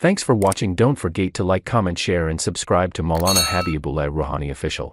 Thanks for watching. Don't forget to like, comment, share and subscribe to Maulana Habibullah Rouhani Official.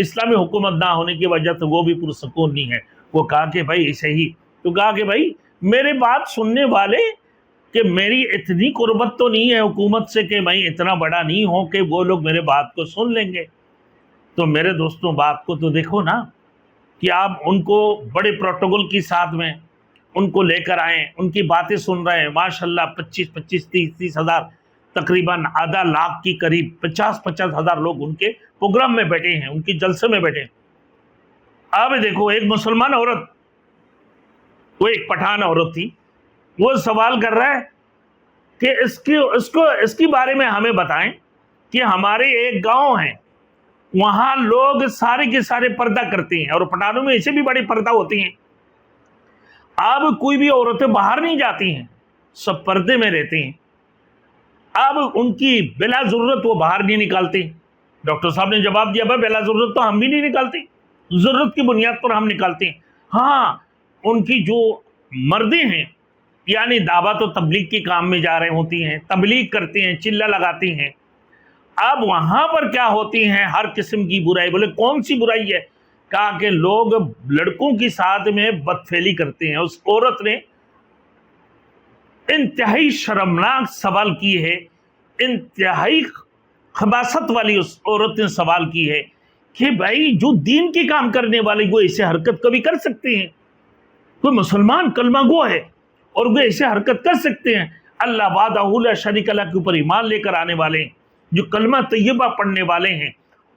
اسلامی حکومت نہ ہونے کی وجہ سے وہ بھی پرسکون نہیں ہے. وہ کہا کہ بھائی ایسے ہی. تو کہا کہ بھائی میرے بات سننے والے کہ میری اتنی قربت تو نہیں ہے حکومت سے کہ میں اتنا بڑا نہیں ہوں کہ وہ لوگ میرے بات کو سن لیں گے. تو میرے دوستوں بات کو تو دیکھو نا کہ آپ ان کو بڑے پروٹوکول کی ساتھ میں ان کو لے کر آئیں, ان کی باتیں سن رہے ہیں. ماشاءاللہ 25 30 ہزار تقریباً آدھا لاکھ کی قریب 50 ہزار لوگ ان کے پروگرام میں بیٹھے ہیں, ان کی جلسے میں بیٹھے ہیں. اب دیکھو ایک مسلمان عورت, وہ ایک پٹھان عورت تھی, وہ سوال کر رہا ہے کہ اس کی بارے میں ہمیں بتائیں کہ ہمارے ایک گاؤں ہے وہاں لوگ سارے کے سارے پردہ کرتے ہیں, اور پٹھانوں میں ایسے بھی بڑی پردہ ہوتی ہیں. اب کوئی بھی عورتیں باہر نہیں جاتی ہیں, سب پردے میں رہتے ہیں. اب ان کی بلا ضرورت وہ باہر نہیں نکالتے. ڈاکٹر صاحب نے جواب دیا بھائی بلا ضرورت تو ہم بھی نہیں نکالتے, ضرورت کی بنیاد پر ہم نکالتے ہیں. ہاں ان کی جو مردیں ہیں یعنی دعوت و تبلیغ کے کام میں جا رہے ہوتی ہیں, تبلیغ کرتے ہیں, چلہ لگاتی ہیں. اب وہاں پر کیا ہوتی ہیں ہر قسم کی برائی. بولے کون سی برائی ہے؟ کہا کہ لوگ لڑکوں کی ساتھ میں بدفعلی کرتے ہیں. اس عورت نے انتہائی شرمناک سوال کی ہے, انتہائی خباثت والی اس عورت نے سوال کی ہے کہ بھائی جو دین کے کام کرنے والے وہ ایسے حرکت کبھی کر سکتے ہیں؟ کوئی مسلمان کلمہ گو ہے اور وہ ایسے حرکت کر سکتے ہیں؟ اللہ وحدہ لا شریک لہ کے اوپر ایمان لے کر آنے والے ہیں, جو کلمہ طیبہ پڑھنے والے ہیں.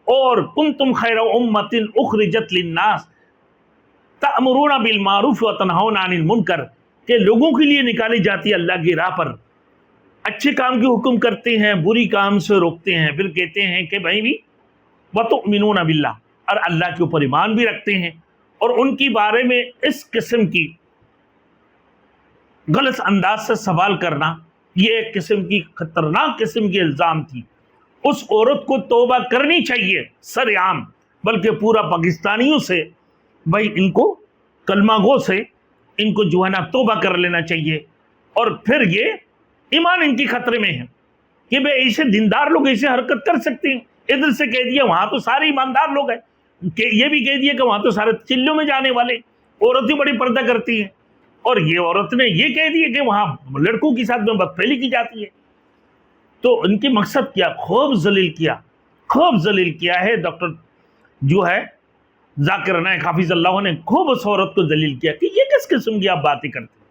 اور کنتم خیر امۃ اخرجت للناس تأمرون بالمعروف وتنہون عن المنکر, کہ لوگوں کے لیے نکالی جاتی ہے اللہ کی راہ پر, اچھے کام کی حکم کرتے ہیں, بری کام سے روکتے ہیں. پھر کہتے ہیں کہ بھائی بھی وتؤمنون باللہ, اور اللہ کے اوپر ایمان بھی رکھتے ہیں. اور ان کی بارے میں اس قسم کی غلط انداز سے سوال کرنا یہ ایک قسم کی خطرناک قسم کی الزام تھی. اس عورت کو توبہ کرنی چاہیے سر عام, بلکہ پورا پاکستانیوں سے, بھائی ان کو کلمہ گو سے ان کو جو ہے نا توبہ کر لینا چاہیے. اور پھر یہ ایمان ان کی خطرے میں ہے کہ بھائی ایسے دیندار لوگ ایسے حرکت کر سکتے ہیں. ادھر سے کہہ دیا وہاں تو سارے ایماندار لوگ ہیں, کہ یہ بھی کہہ دیا کہ وہاں تو سارے چلوں میں جانے والے عورتیں بڑی پردہ کرتی ہیں, اور یہ عورت نے یہ کہہ دیا کہ وہاں لڑکوں کے ساتھ میں بدفعلی کی جاتی ہے. تو ان کی مقصد کیا؟ خوب ذلیل کیا ہے. ڈاکٹر جو ہے ذاکر نائک حافظ اللہ نے خوب اس عورت کو ذلیل کیا کہ یہ کس قسم کی آپ باتیں کرتے ہیں.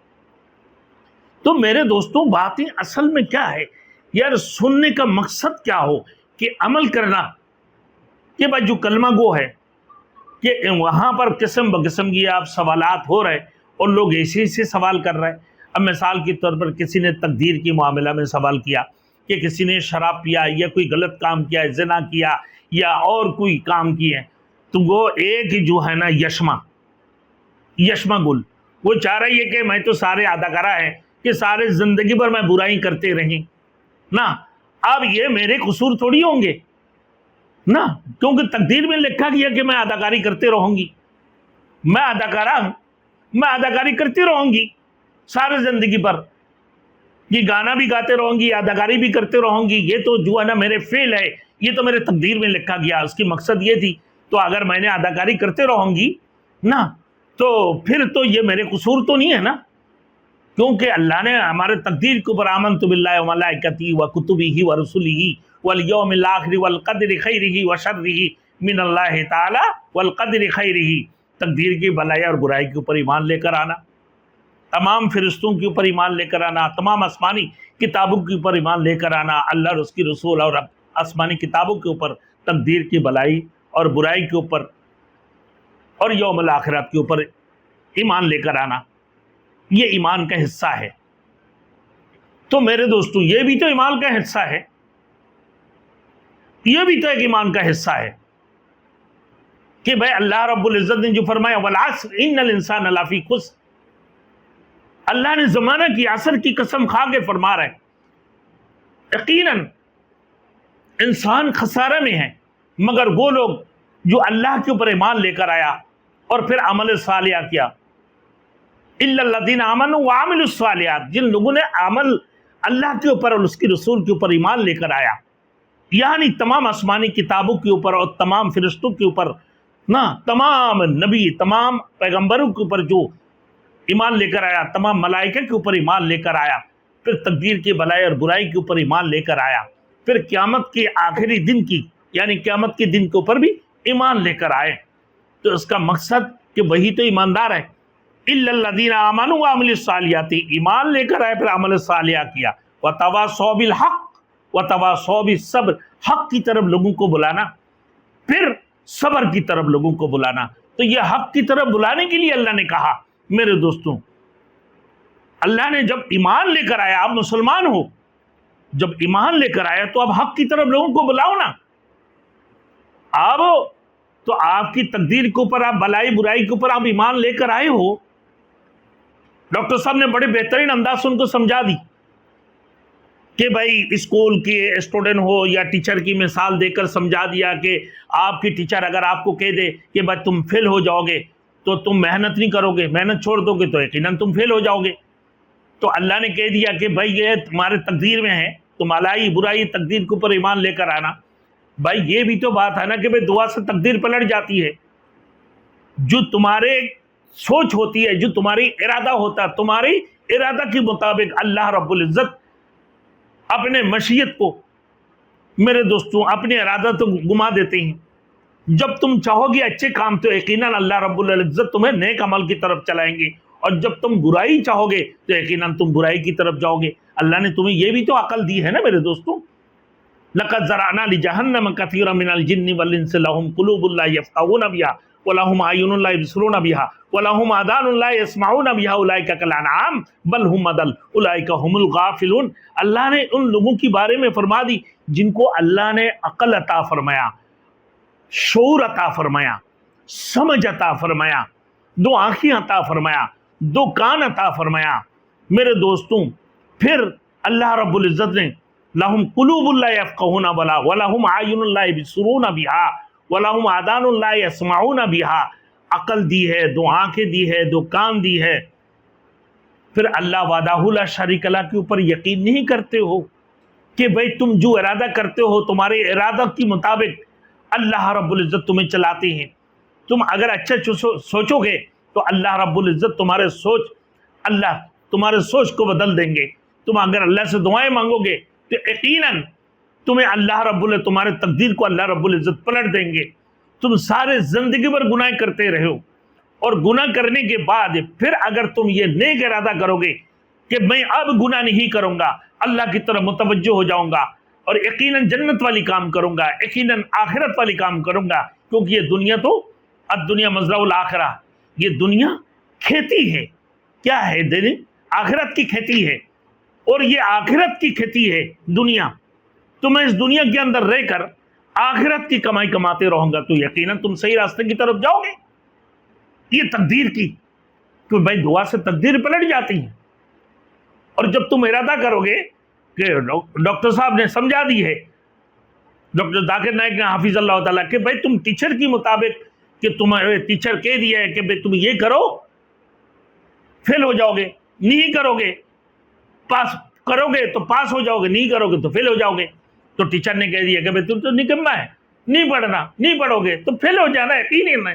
تو میرے دوستوں باتیں اصل میں کیا ہے یار, سننے کا مقصد کیا ہو کہ عمل کرنا, کہ بھائی جو کلمہ گو ہے کہ وہاں پر قسم بقسم کی آپ سوالات ہو رہے اور لوگ ایسے سوال کر رہے ہیں. اب مثال کے طور پر کسی نے تقدیر کی معاملہ میں سوال کیا کہ کسی نے شراب پیا یا کوئی غلط کام کیا, زنا کیا یا اور کوئی کام کیے, تو وہ ایک جو ہے نا یشما گل, وہ چاہ رہا ہے کہ میں تو سارے اداکارہ ہیں کہ سارے زندگی بھر میں برائی کرتے رہیں نا, اب یہ میرے قصور تھوڑی ہوں گے نا, کیونکہ تقدیر میں لکھا گیا کہ میں اداکاری کرتے رہوں گی, میں اداکارہ ہوں, میں اداکاری کرتی رہوں گی سارے زندگی پر, یہ گانا بھی گاتے رہوں گی, اداکاری بھی کرتے رہوں گی. یہ تو جو ہے نا میرے فعل ہے, یہ تو میرے تقدیر میں لکھا گیا, اس کی مقصد یہ تھی. تو اگر میں نے اداکاری کرتے رہوں گی نا تو پھر تو یہ میرے قصور تو نہیں ہے نا, کیونکہ اللہ نے ہمارے تقدیر کے اوپر آمنت باللہ وملائکتہ وکتبہ ورسلہ والیوم الآخر والقدر خیرہ وشرہ من اللہ تعالی والقدر خیرہ, تقدیر کی بھلائی اور برائی کے اوپر ایمان لے کر آنا, تمام فرشتوں کے اوپر ایمان لے کر آنا, تمام آسمانی کتابوں کے اوپر ایمان لے کر آنا, اللہ اور اس کی رسول اور آسمانی کتابوں کے اوپر, تقدیر کی بھلائی اور برائی کے اوپر اور یوم الآخرت کے اوپر ایمان لے کر آنا, یہ ایمان کا حصہ ہے. تو میرے دوستو یہ بھی تو ایمان کا حصہ ہے, یہ بھی تو ایک ایمان کا حصہ ہے کہ بھائی اللہ رب العزت نے جو فرمایا والعصر ان الانسان لفی خسر, اللہ نے زمانہ کی عصر کی قسم کھا کے فرما رہا ہے یقیناً انسان خسارے میں ہے مگر وہ لوگ جو اللہ کے اوپر ایمان لے کر آیا اور پھر عمل صالحہ کیا. الا الذین آمنوا وعملوا الصالحات, جن لوگوں نے عمل اللہ کے اوپر اور اس کی رسول کے اوپر ایمان لے کر آیا, یعنی تمام آسمانی کتابوں کے اوپر اور تمام فرشتوں کے اوپر نا، تمام نبی، تمام پیغمبروں کے اوپر جو ایمان لے کر آیا، تمام ملائکہ کے اوپر ایمان لے کر آیا، پھر تقدیر کی بھلائی اور برائی کے اوپر ایمان لے کر آیا، پھر قیامت کے آخری دن کی یعنی قیامت کے دن کے اوپر بھی ایمان لے کر آئے، تو اس کا مقصد کہ وہی تو ایماندار ہے۔ الا الذین آمنوا وعملوا الصالحات، ایمان لے کر آئے پھر عمل صالحہ کیا، وتواصوا بالحق وتواصوا بالصبر، حق کی طرف لوگوں کو بلانا، پھر صبر کی طرف لوگوں کو بلانا۔ تو یہ حق کی طرف بلانے کے لیے اللہ نے کہا میرے دوستوں، اللہ نے جب ایمان لے کر آیا، آپ مسلمان ہو، جب ایمان لے کر آیا تو اب حق کی طرف لوگوں کو بلاؤ نا۔ آپ تو آپ کی تقدیر کے اوپر، آپ بلائی برائی کے اوپر آپ ایمان لے کر آئے ہو۔ ڈاکٹر صاحب نے بڑے بہترین انداز سے ان کو سمجھا دی کہ بھائی اسکول کے اسٹوڈنٹ ہو یا ٹیچر کی مثال دے کر سمجھا دیا کہ آپ کی ٹیچر اگر آپ کو کہہ دے کہ بھائی تم فیل ہو جاؤ گے تو تم محنت نہیں کرو گے، محنت چھوڑ دو گے تو یقیناً تم فیل ہو جاؤ گے۔ تو اللہ نے کہہ دیا کہ بھائی یہ تمہارے تقدیر میں ہے، تم بھلائی برائی تقدیر کے اوپر ایمان لے کر آنا۔ بھائی یہ بھی تو بات ہے نا کہ بھائی دعا سے تقدیر پلٹ جاتی ہے۔ جو تمہارے سوچ ہوتی ہے، جو تمہاری ارادہ ہوتا ہے، تمہاری ارادہ کے مطابق اللہ رب العزت اپنے مشیت کو میرے دوستوں اپنے ارادہ تو گما دیتے ہیں۔ جب تم چاہو گے اچھے کام تو یقیناً اللہ رب العزت تمہیں نیک عمل کی طرف چلائیں گے، اور جب تم برائی چاہو گے تو یقیناً تم برائی کی طرف جاؤ گے۔ اللہ نے تمہیں یہ بھی تو عقل دی ہے نا میرے دوستوں۔ لَقَدْ زَرَعْنَا لِجَهَنَّمَ كَثِيرًا مِنَ الْجِنِّ وَالْإِنسِ لَهُمْ قُلُوبٌ لَا يَفْقَهُونَ بِهَا وَلَهُمْ أَعْيُنٌ لَا يُبْصِرُونَ بِهَا وَلَهُمْ آذَانٌ لَا يَسْمَعُونَ بِهَا أُولَٰئِكَ كَالْأَنْعَامِ بَلْ هُمْ أَضَلُّ أُولَٰئِكَ هُمُ الْغَافِلُونَ۔ اللہ نے ان لوگوں کے بارے میں فرما دی جن کو اللہ نے عقل عطا فرمایا، شعور عطا فرمایا، سمجھ عطا فرمایا، دو آنکھیں عطا فرمایا، دو کان عطا فرمایا۔ میرے دوستوں پھر اللہ رب العزت نے لَهُمْ قُلُوبٌ لَا يَفْقَهُونَ بِهَا وَلَهُمْ أَعْيُنٌ لَا يُبْصِرُونَ بِهَا وَلَهُمْ آذَانٌ لَا يَسْمَعُونَ بِهَا، عقل دی ہے، دو آنکھیں دی ہے، دو کان دی ہے۔ پھر اللہ وحدہ لا شریک له کے اوپر یقین نہیں کرتے ہو کہ بھئی تم جو ارادہ کرتے ہو تمہارے ارادہ کے مطابق اللہ رب العزت تمہیں چلاتے ہیں۔ تم اگر اچھا سوچو گے تو اللہ رب العزت اللہ تمہارے سوچ کو بدل دیں گے۔ تم اگر اللہ سے دعائیں مانگو گے تو یقیناً تمہیں اللہ رب العزت تمہارے تقدیر کو اللہ رب العزت پلٹ دیں گے۔ تم سارے زندگی بھر گناہ کرتے رہے ہو، اور گناہ کرنے کے بعد پھر اگر تم یہ نیک ارادہ کرو گے کہ میں اب گناہ نہیں کروں گا، اللہ کی طرف متوجہ ہو جاؤں گا اور یقیناً جنت والی کام کروں گا، یقیناً آخرت والی کام کروں گا، کیونکہ یہ دنیا تو الدنیا مزرع الآخرہ، یہ دنیا کھیتی ہے۔ کیا ہے؟ دن آخرت کی کھیتی ہے، اور یہ آخرت کی کھیتی ہے دنیا۔ تو میں اس دنیا کے اندر رہ کر آخرت کی کمائی کماتے رہوں گا تو یقیناً تم صحیح راستے کی طرف جاؤ گے۔ یہ تقدیر کی کہ بھائی دعا سے تقدیر پلٹ جاتی ہے۔ اور جب تم ارادہ کرو گے کہ ڈاکٹر صاحب نے سمجھا دی ہے، ڈاکٹر ذاکر نائک نے حافظ اللہ تعالیٰ کہ بھائی تم ٹیچر کی مطابق کہ تمہارے ٹیچر کہہ دیا ہے کہ بھائی تم یہ کرو فیل ہو جاؤ گے، نہیں کرو گے پاس، کرو گے تو پاس ہو جاؤ گے، نہیں کرو گے تو فیل ہو جاؤ گے۔ تو ٹیچر نے کہہ دیا کہ بھائی تم تو نکما ہے، نہیں پڑھنا، نہیں پڑھو گے تو فیل ہو جانا ہے، یقین ہے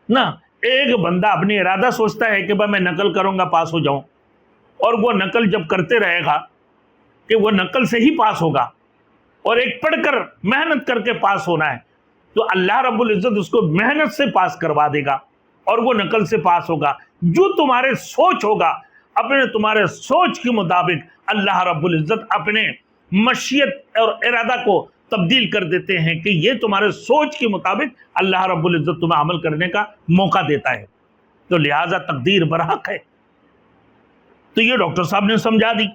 نا۔ ایک بندہ اپنی ارادہ سوچتا ہے کہ بھائی میں نقل کروں گا پاس ہو جاؤں، اور وہ نقل جب کرتے رہے گا کہ وہ نقل سے ہی پاس ہوگا، اور ایک پڑھ کر محنت کر کے پاس ہونا ہے تو اللہ رب العزت اس کو محنت سے پاس کروا دے گا اور وہ نقل سے پاس ہوگا۔ جو تمہارے سوچ ہوگا، اپنے تمہارے سوچ کے مطابق اللہ رب العزت اپنے مشیت اور ارادہ کو تبدیل کر دیتے ہیں کہ یہ تمہارے سوچ کے مطابق اللہ رب العزت تمہیں عمل کرنے کا موقع دیتا ہے۔ تو لہٰذا تقدیر برحق ہے۔ تو یہ ڈاکٹر صاحب نے سمجھا دی۔